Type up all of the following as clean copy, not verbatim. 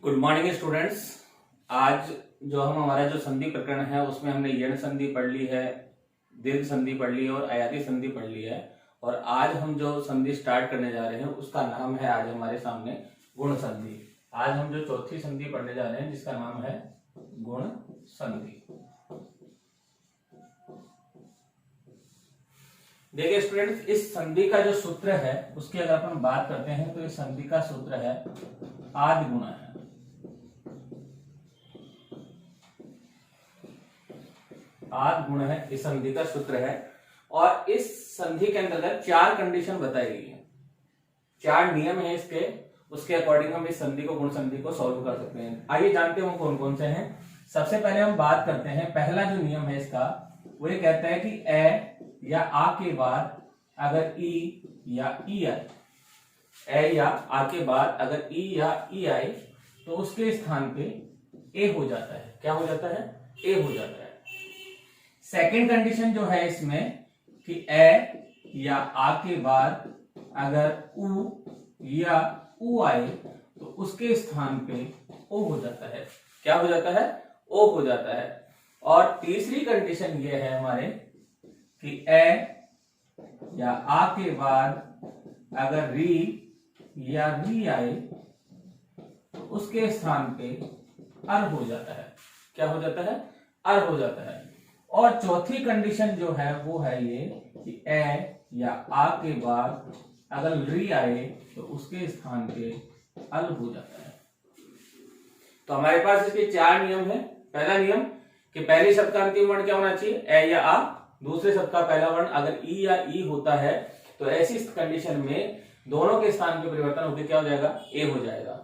Good morning students. आज जो हमारा जो संधि प्रकरण है उसमें हमने यण संधि पढ़ ली है, दीर्घ संधि पढ़ ली है और अयादी संधि पढ़ ली है। और आज हम जो संधि स्टार्ट करने जा रहे हैं उसका नाम है आज हमारे सामने गुण संधि। आज हम जो चौथी संधि पढ़ने जा रहे हैं जिसका नाम है गुण संधि। देखिए स्टूडेंट्स, इस संधि का जो सूत्र है उसकी अगर अपन बात करते हैं तो इस संधि का सूत्र है आदि गुणा है। आद गुण है इस संधि का सूत्र है। और इस संधि के अंतर्गत चार कंडीशन बताई गई है, चार नियम है इसके, उसके अकॉर्डिंग हम इस संधि को गुण संधि को सॉल्व कर सकते हैं। आइए जानते हैं वो कौन कौन से हैं। सबसे पहले हम बात करते हैं, पहला जो नियम है इसका वो ये कहता है कि ए या आ के बाद अगर ई या ई आए, ए या आ के बाद अगर ई या ई आए तो उसके स्थान पे ए हो जाता है। क्या हो जाता है? ए हो जाता है। सेकेंड कंडीशन जो है इसमें कि ए या आ के बाद अगर उ या उ आए तो उसके स्थान पे ओ हो जाता है। क्या हो जाता है? ओ हो जाता है। और तीसरी कंडीशन ये है हमारे कि ए या आ के बाद अगर री या री आए तो उसके स्थान पे अर हो जाता है। क्या हो जाता है? अर हो जाता है। और चौथी कंडीशन जो है वो है ये कि ए या आ के बाद अगर री आए तो उसके स्थान पे अल हो जाता है। तो हमारे पास इसके चार नियम है। पहला नियम कि पहले शब्द का अंतिम वर्ण क्या होना चाहिए? ए या आ। दूसरे शब्द का पहला वर्ण अगर ई या ई होता है तो ऐसी कंडीशन में दोनों के स्थान पे परिवर्तन होकर क्या हो जाएगा? ए हो जाएगा।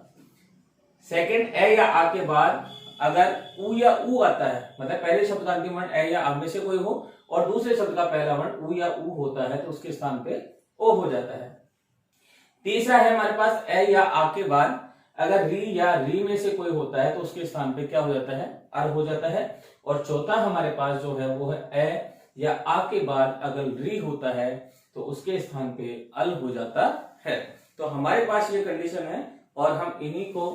सेकंड, ए या आ के बाद अगर उ या उ आता है, मतलब पहले शब्द का अंतिम वर्ण ए या आ में से कोई हो और दूसरे शब्द का पहला वर्ण उ या उ होता है तो उसके स्थान पे ओ हो जाता है। तीसरा है हमारे पास ए या आ के बाद अगर री या री में से कोई होता है तो उसके स्थान पे क्या हो जाता है? अर हो जाता है। और चौथा हमारे पास जो है वो है ए या आ के बाद अगर री होता है तो उसके स्थान पे अल हो जाता है। तो हमारे पास ये कंडीशन है और हम इन्हीं को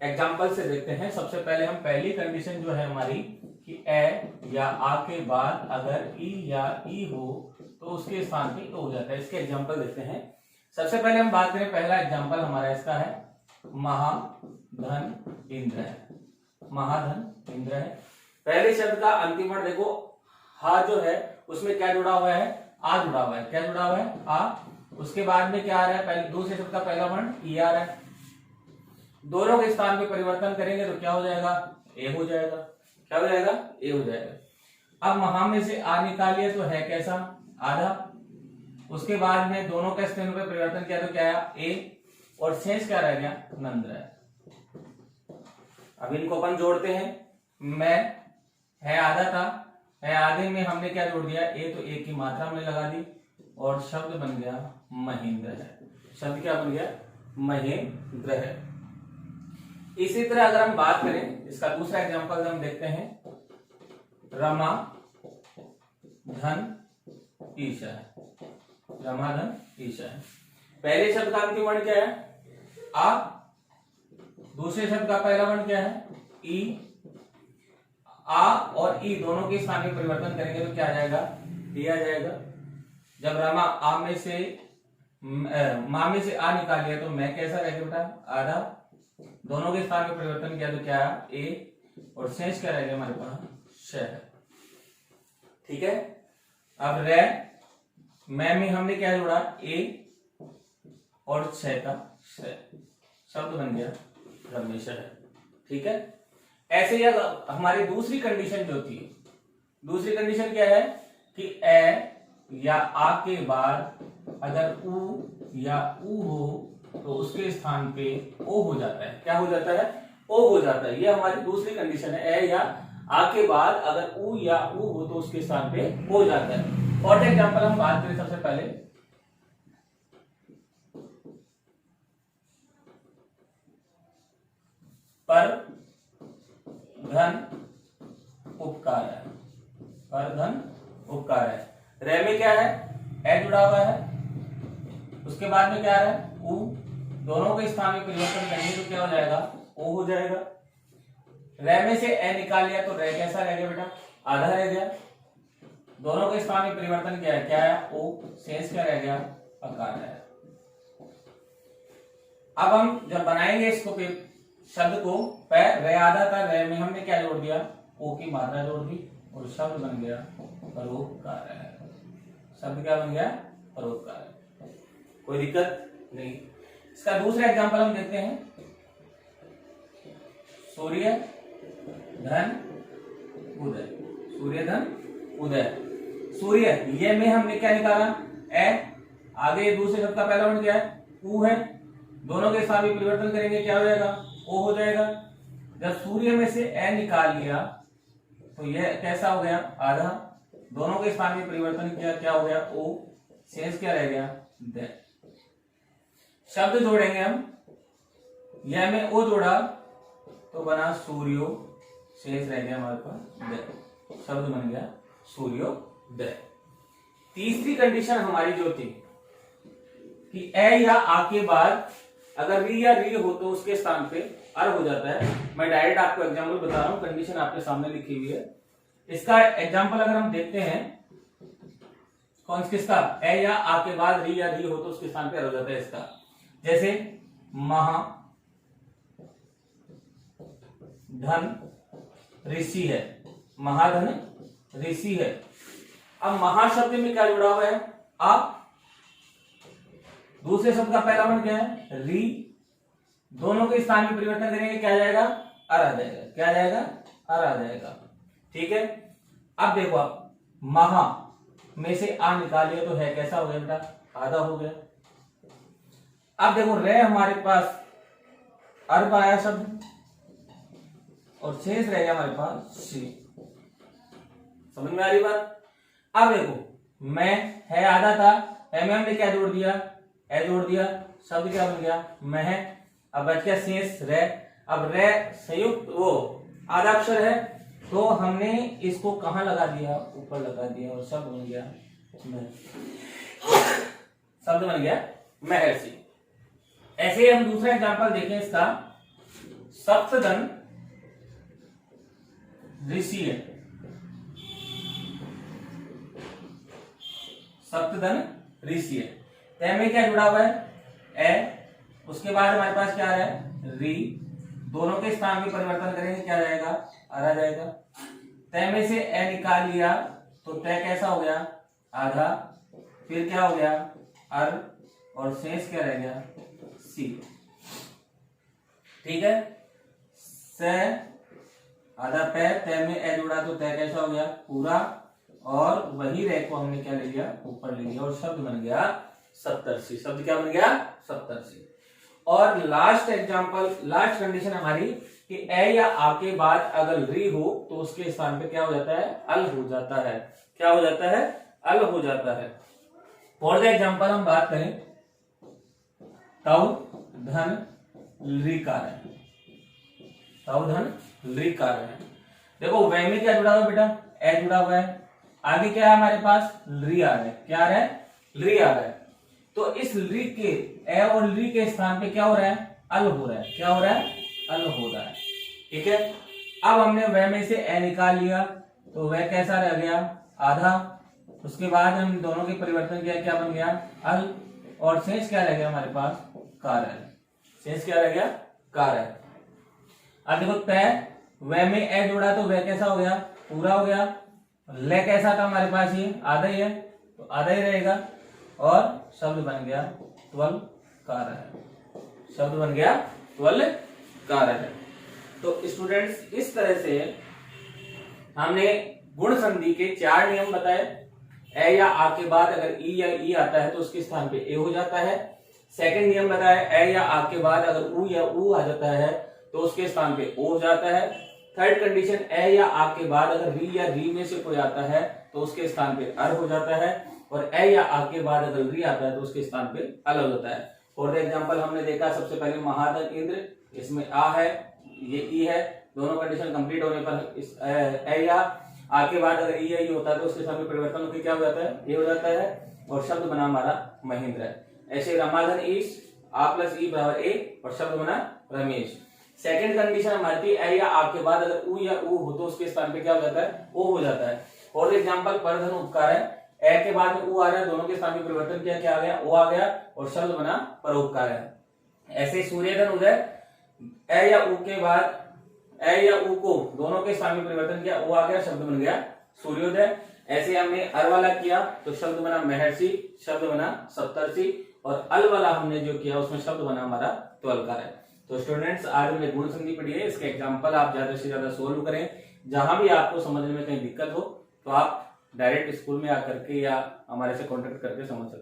एग्जाम्पल से देखते हैं। सबसे पहले हम पहली कंडीशन जो है हमारी कि ए या आ के बाद अगर ई या ई हो तो उसके स्थान पे हो जाता है। इसके एग्जाम्पल देखते हैं। सबसे पहले हम बात करें, पहला एग्जाम्पल हमारा इसका है महाधन इंद्र है। महाधन इंद्र है। पहले शब्द का अंतिम वर्ण देखो, हा जो है उसमें क्या जुड़ा हुआ है? आ जुड़ा हुआ है। क्या जुड़ा हुआ है? आ। उसके बाद में क्या आ रहा है? पहले दूसरे शब्द का पहला वर्ण ई आ रहा है। दोनों के स्थान पे परिवर्तन करेंगे तो क्या हो जाएगा? ए हो जाएगा। क्या हो जाएगा? ए हो जाएगा। अब महा में से आ निकालिए तो है कैसा? आधा। उसके बाद में दोनों के स्थान पे परिवर्तन किया तो क्या आया? ए। और शेष क्या रह गया? नंद है। अब इनको अपन जोड़ते हैं। मैं है आधा था, है आधे में हमने क्या जोड़ दिया? ए। तो ए की मात्रा हमने लगा दी और शब्द बन गया महेंद्र है। शब्द क्या बन गया? महेंद्र है। इसी तरह अगर हम बात करें, इसका दूसरा एग्जांपल हम देखते हैं, रमा धन ईशा है। रमा धन ईशा है। पहले शब्द का अंतिम वर्ण क्या है? आ। दूसरे शब्द का पहला वर्ण क्या है? ई। आ और ई दोनों के स्थान में परिवर्तन करेंगे तो क्या आ जाएगा? ए आ जाएगा। जब रमा आ में से मां में से आ निकाल लिया तो मैं कैसा रह गया बेटा? आधा। दोनों के स्थान में परिवर्तन किया तो क्या आया? ए। और शेष क्या रह गया हमारे पास? शह। ठीक है। अब रे मैं में हमने क्या जोड़ा? ए और छह का शह। शब्द बन गया रमेश है। ठीक है। ऐसे ही हमारी दूसरी कंडीशन जो थी, दूसरी कंडीशन क्या है कि ए या आ के बाद अगर उ या उ हो तो उसके स्थान पे ओ हो जाता है। क्या हो जाता है? ओ हो जाता है। ये हमारी दूसरी कंडीशन है। ए या आ के बाद अगर उ या उ हो तो उसके स्थान पे हो जाता है। और एग्जांपल हम बात करें सबसे पहले, पर धन उपकार है। पर धन उपकार है। रे में क्या है? ए जुड़ा हुआ है। उसके बाद में क्या है? उ। दोनों के स्थान में परिवर्तन करेंगे तो क्या हो जाएगा? ओ हो जाएगा। रे में से ए निकाल लिया तो रे कैसा रह गया बेटा, आधा रह गया। दोनों के स्थान में परिवर्तन क्या है, क्या है, ओ, शेष क्या रह गया, अकार है। अब हम जब बनाएंगे इसको शब्द को, रे आधा था, रे में हमने क्या जोड़ दिया, ओ की मात्रा जोड़ दी और शब्द बन गया परोपकार है। शब्द क्या बन गया, परोपकार है। कोई दिक्कत नहीं। इसका दूसरा एग्जांपल हम देखते हैं, सूर्य धन उदय। सूर्य धन उदय। सूर्य ये में हमने क्या निकाला, ए, आगे दूसरे शब्द का पहला बन गया है, ऊ है। दोनों के स्थान में परिवर्तन करेंगे, क्या हो जाएगा, ओ हो जाएगा। जब सूर्य में से ए निकाल लिया तो ये कैसा हो गया, आधा। दोनों के स्थान में परिवर्तन किया, क्या हो गया, ओ, शेष क्या रह गया, द। शब्द जोड़ेंगे हम, यह में ओ जोड़ा तो बना सूर्यो, शेष रह गया हमारे पास द। शब्द बन गया सूर्यो द। तीसरी कंडीशन हमारी जो थी कि ए या आ के बाद अगर री या री हो तो उसके स्थान पे अर हो जाता है। मैं डायरेक्ट आपको एग्जांपल बता रहा हूं, कंडीशन आपके सामने लिखी हुई है। इसका एग्जांपल अगर हम देखते हैं, कौन किसका, ए या आ के बाद री या री हो तो उसके स्थान पे अर हो जाता है इसका। जैसे महा धन ऋषि है, महाधन ऋषि है। अब महाशब्द में क्या जुड़ा हुआ है, आ। दूसरे शब्द का पहला बन क्या है, री। दोनों के स्थान में परिवर्तन करेंगे, क्या आ जाएगा, अर आ जाएगा। क्या आ जाएगा, अर आ जाएगा। ठीक है। अब देखो आप, महा में से आ निकालिए तो है कैसा हो गया बेटा, आधा हो गया। अब देखो रे हमारे पास अर आया शब्द और शेष रह गया हमारे पास सी। समझ में आ रही बात। अब देखो मैं है आधा था, में हमने क्या जोड़ दिया, ए जोड़ दिया, शब्द क्या बन गया, मैं है। अब बच गया शेष रे। अब रे संयुक्त वो आधा अक्षर है तो हमने इसको कहां लगा दिया, ऊपर लगा दिया और शब्द बन गया मैं। शब्द बन गया महर्षि। ऐसे ही हम दूसरा एग्जांपल देखें इसका, सप्तधन ऋषि है। सप्तधन ऋषि है, तय में क्या जुड़ा हुआ है, ए। उसके बाद हमारे पास क्या आ रहा है, री। दोनों के स्थान में परिवर्तन करेंगे, क्या जाएगा, अर आ जाएगा। तय में से ए निकाल लिया तो तय कैसा हो गया, आधा। फिर क्या हो गया, अर, और शेष क्या रह गया, सी। ठीक है। से आधा पे, तय में ए जुड़ा तो तय कैसा हो गया, पूरा। और वही रे को हमने क्या ले लिया, ऊपर ले लिया और शब्द बन गया सप्तर्षि। शब्द क्या बन गया, सप्तर्षि। और लास्ट एग्जांपल, लास्ट कंडीशन हमारी कि ए या आ के बाद अगर री हो तो उसके स्थान पे क्या हो जाता है, अल हो जाता है। क्या हो जाता है, अल हो जाता है। फॉर द एग्जांपल हम बात करें, तव धन ऋकार है। तव धन ऋकार है। देखो वह में क्या जुड़ा हुआ है बेटा, ए जुड़ा हुआ है। आगे क्या है हमारे पास, री आ रहा है। क्या आ रहा है, री आ रहा है। तो इस री के, ए और री के स्थान पे क्या हो रहा है, अल हो रहा है। क्या हो रहा है, अल हो रहा है। ठीक है। अब हमने वह में से ए निकाल लिया तो वह कैसा रह गया, आधा। उसके बाद हम दोनों के परिवर्तन किया, क्या बन गया, अल। और शेष क्या रह गया हमारे पास, कार है। शेष क्या रह गया, कार है। अब देखो तय, वह में ए जोड़ा तो वह कैसा हो गया, पूरा हो गया। ले कैसा था हमारे पास, ये आधा ही है तो आधा ही रहेगा। और शब्द बन गया त्वल कार है। शब्द बन गया त्वल कार है। तो स्टूडेंट्स इस तरह से हमने गुण संधि के 4 नियम बताए। ए या आ के बाद अगर ई या ई आता है तो उसके स्थान पे ए हो जाता है। सेकंड नियम बताया, ए या आ के बाद अगर ऊ या ऊ आ जाता है तो उसके स्थान पे ओ हो जाता है। थर्ड कंडीशन, ए या आ के बाद अगर री या री में से कोई आता है तो उसके स्थान पे अर हो जाता है। और ए या आ के बाद अगर री आता है तो उसके स्थान पे अल हो जाता है। फॉर एग्जांपल हमने देखा सबसे पहले महाधन इंद्र, इसमें आ है, ये ई है। दोनों कंडीशन कंप्लीट होने पर इस ए या आ के बाद अगर ई या ई होता है तो उसके स्थान पे परिवर्तन होकर क्या हो जाता है, ए हो जाता है। और शब्द बना हमारा महेंद्र है। ऐसे रमाधन ईश, आ प्लस ई बराबर ए और शब्द बना रमेश। सेकंड कंडीशन हमारी थी ए या आ के बाद अगर उ या उ हो तो उसके स्थान पे क्या हो जाता है, ओ हो जाता है। फॉर एग्जाम्पल परधन उपकार है, ए के बाद में उ आ रहा है, दोनों के स्थान पे परिवर्तन किया, क्या आ गया, ओ आ गया और शब्द बना परोपकार है। ऐसे सूर्यधन उदय, ए या उ के बाद ए या उ को दोनों के स्थान में परिवर्तन किया, ओ आ गया, शब्द बन गया सूर्योदय। ऐसे हमने अर वाला किया तो शब्द बना महर्षि, शब्द बना सप्तर्षि, और अल वाला हमने जो किया उसमें शब्द बना हमारा त्वलकार है। तो स्टूडेंट्स आज हमने गुण संधि पढ़ी है, इसके एग्जांपल आप ज्यादा से ज्यादा सोल्व करें। जहां भी आपको समझने में कहीं दिक्कत हो तो आप डायरेक्ट स्कूल में आकर के या हमारे से कॉन्टेक्ट करके समझ सकते हैं।